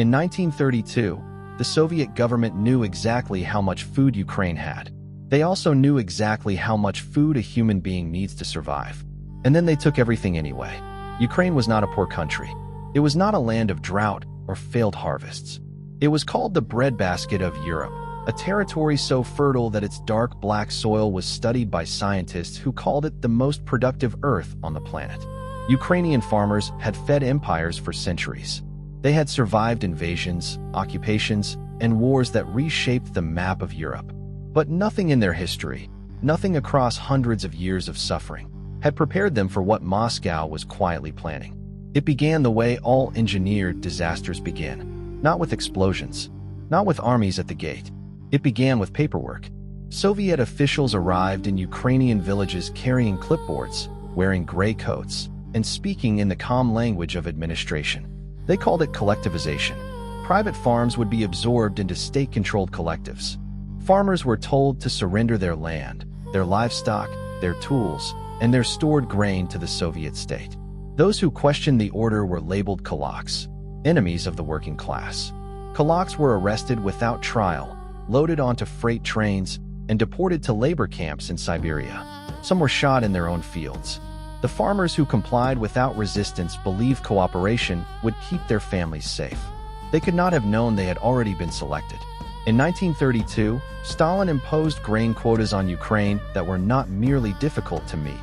In 1932, the Soviet government knew exactly how much food Ukraine had. They also knew exactly how much food a human being needs to survive. And then they took everything anyway. Ukraine was not a poor country. It was not a land of drought or failed harvests. It was called the breadbasket of Europe, a territory so fertile that its dark black soil was studied by scientists who called it the most productive earth on the planet. Ukrainian farmers had fed empires for centuries. They had survived invasions, occupations, and wars that reshaped the map of Europe. But nothing in their history, nothing across hundreds of years of suffering, had prepared them for what Moscow was quietly planning. It began the way all engineered disasters begin, not with explosions, not with armies at the gate. It began with paperwork. Soviet officials arrived in Ukrainian villages carrying clipboards, wearing gray coats, and speaking in the calm language of administration. They called it collectivization. Private farms would be absorbed into state-controlled collectives. Farmers were told to surrender their land, their livestock, their tools, and their stored grain to the Soviet state. Those who questioned the order were labeled kulaks, enemies of the working class. Kulaks were arrested without trial, loaded onto freight trains, and deported to labor camps in Siberia. Some were shot in their own fields. The farmers who complied without resistance believed cooperation would keep their families safe. They could not have known they had already been selected. In 1932, Stalin imposed grain quotas on Ukraine that were not merely difficult to meet.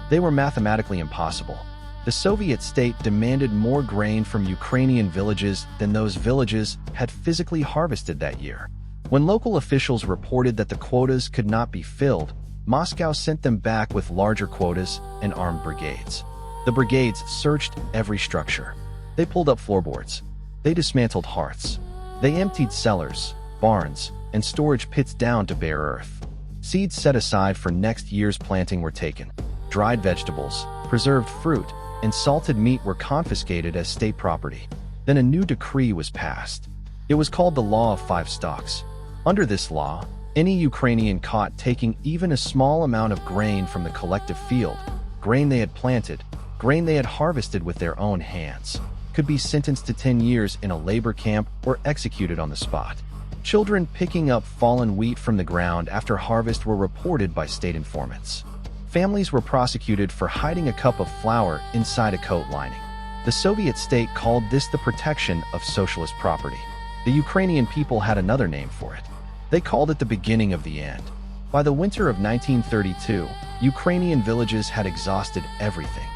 They were mathematically impossible. The Soviet state demanded more grain from Ukrainian villages than those villages had physically harvested that year. When local officials reported that the quotas could not be filled, Moscow sent them back with larger quotas and armed brigades. The brigades searched every structure. They pulled up floorboards. They dismantled hearths. They emptied cellars, barns, and storage pits down to bare earth. Seeds set aside for next year's planting were taken. Dried vegetables, preserved fruit, and salted meat were confiscated as state property. Then a new decree was passed. It was called the Law of Five Stalks. Under this law, any Ukrainian caught taking even a small amount of grain from the collective field, grain they had planted, grain they had harvested with their own hands, could be sentenced to 10 years in a labor camp or executed on the spot. Children picking up fallen wheat from the ground after harvest were reported by state informants. Families were prosecuted for hiding a cup of flour inside a coat lining. The Soviet state called this the protection of socialist property. The Ukrainian people had another name for it. They called it the beginning of the end. By the winter of 1932, Ukrainian villages had exhausted everything.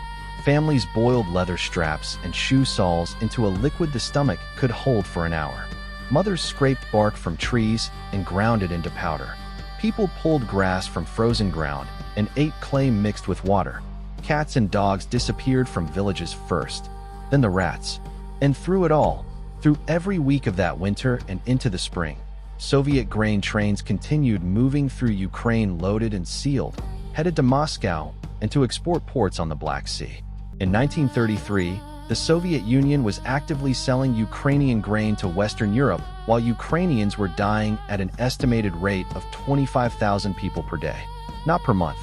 Families boiled leather straps and shoe soles into a liquid the stomach could hold for an hour. Mothers scraped bark from trees and ground it into powder. People pulled grass from frozen ground and ate clay mixed with water. Cats and dogs disappeared from villages first, then the rats. And through it all, through every week of that winter and into the spring, Soviet grain trains continued moving through Ukraine loaded and sealed, headed to Moscow and to export ports on the Black Sea. In 1933, the Soviet Union was actively selling Ukrainian grain to Western Europe while Ukrainians were dying at an estimated rate of 25,000 people per day. Not per month,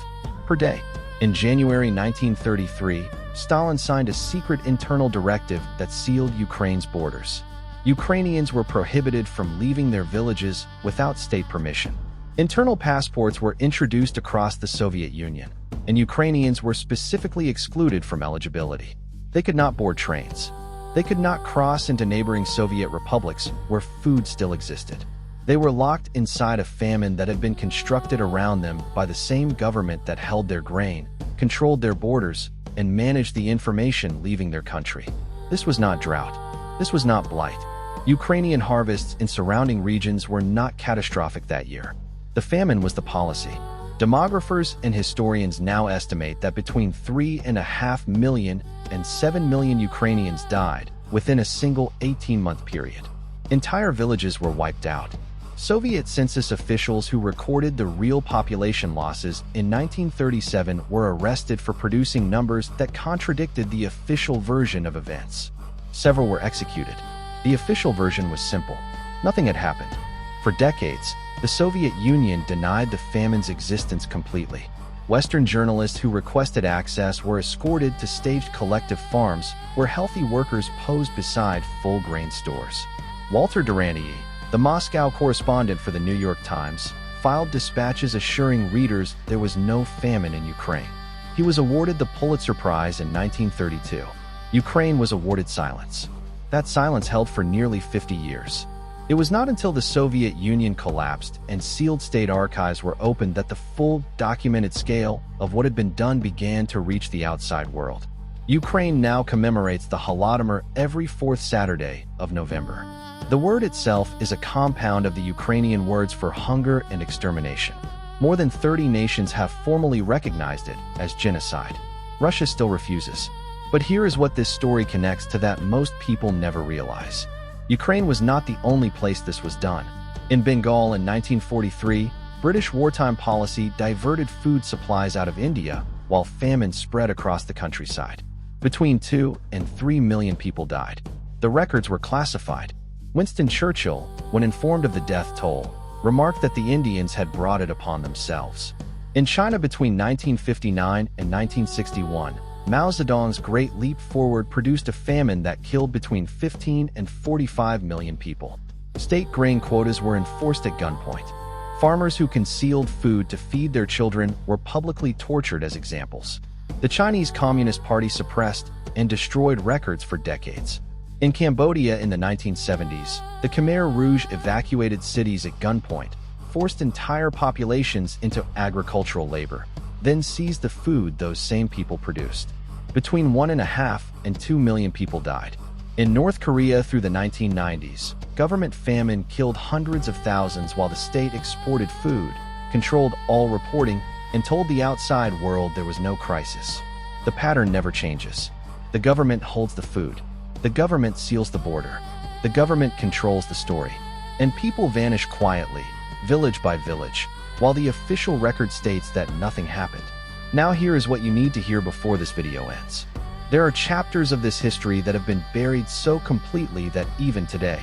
per day. In January 1933, Stalin signed a secret internal directive that sealed Ukraine's borders. Ukrainians were prohibited from leaving their villages without state permission. Internal passports were introduced across the Soviet Union, and Ukrainians were specifically excluded from eligibility. They could not board trains. They could not cross into neighboring Soviet republics where food still existed. They were locked inside a famine that had been constructed around them by the same government that held their grain, controlled their borders, and managed the information leaving their country. This was not drought. This was not blight. Ukrainian harvests in surrounding regions were not catastrophic that year. The famine was the policy. Demographers and historians now estimate that between 3.5 million and 7 million Ukrainians died within a single 18-month period. Entire villages were wiped out. Soviet census officials who recorded the real population losses in 1937 were arrested for producing numbers that contradicted the official version of events. Several were executed. The official version was simple. Nothing had happened. For decades, the Soviet Union denied the famine's existence completely. Western journalists who requested access were escorted to staged collective farms where healthy workers posed beside full grain stores. Walter Duranyi, the Moscow correspondent for the New York Times, filed dispatches assuring readers there was no famine in Ukraine. He was awarded the Pulitzer Prize in 1932. Ukraine was awarded silence. That silence held for nearly 50 years. It was not until the Soviet Union collapsed and sealed state archives were opened that the full, documented scale of what had been done began to reach the outside world. Ukraine now commemorates the Holodomor every fourth Saturday of November. The word itself is a compound of the Ukrainian words for hunger and extermination. More than 30 nations have formally recognized it as genocide. Russia still refuses. But here is what this story connects to that most people never realize. Ukraine was not the only place this was done. In Bengal in 1943, British wartime policy diverted food supplies out of India while famine spread across the countryside. Between 2 and 3 million people died. The records were classified. Winston Churchill, when informed of the death toll, remarked that the Indians had brought it upon themselves. In China between 1959 and 1961, Mao Zedong's Great Leap Forward produced a famine that killed between 15 and 45 million people. State grain quotas were enforced at gunpoint. Farmers who concealed food to feed their children were publicly tortured as examples. The Chinese Communist Party suppressed and destroyed records for decades. In Cambodia in the 1970s, the Khmer Rouge evacuated cities at gunpoint, forced entire populations into agricultural labor, then seized the food those same people produced. Between 1.5 and 2 million people died. In North Korea through the 1990s, government famine killed hundreds of thousands while the state exported food, controlled all reporting, and told the outside world there was no crisis. The pattern never changes. The government holds the food. The government seals the border. The government controls the story. And people vanish quietly, village by village, while the official record states that nothing happened. Now here is what you need to hear before this video ends. There are chapters of this history that have been buried so completely that even today,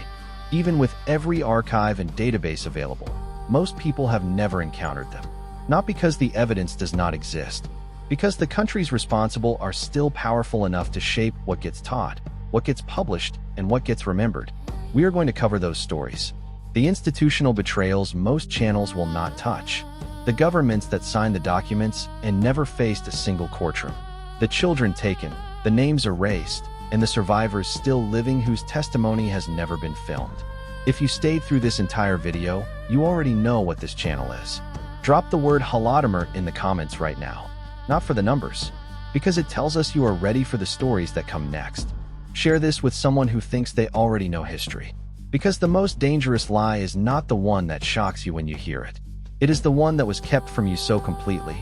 even with every archive and database available, most people have never encountered them. Not because the evidence does not exist, because the countries responsible are still powerful enough to shape what gets taught, what gets published, and what gets remembered. We are going to cover those stories. The institutional betrayals most channels will not touch. The governments that signed the documents and never faced a single courtroom. The children taken, the names erased, and the survivors still living whose testimony has never been filmed. If you stayed through this entire video, you already know what this channel is. Drop the word Holodomor in the comments right now. Not for the numbers, because it tells us you are ready for the stories that come next. Share this with someone who thinks they already know history. Because the most dangerous lie is not the one that shocks you when you hear it. It is the one that was kept from you so completely,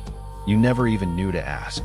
you never even knew to ask.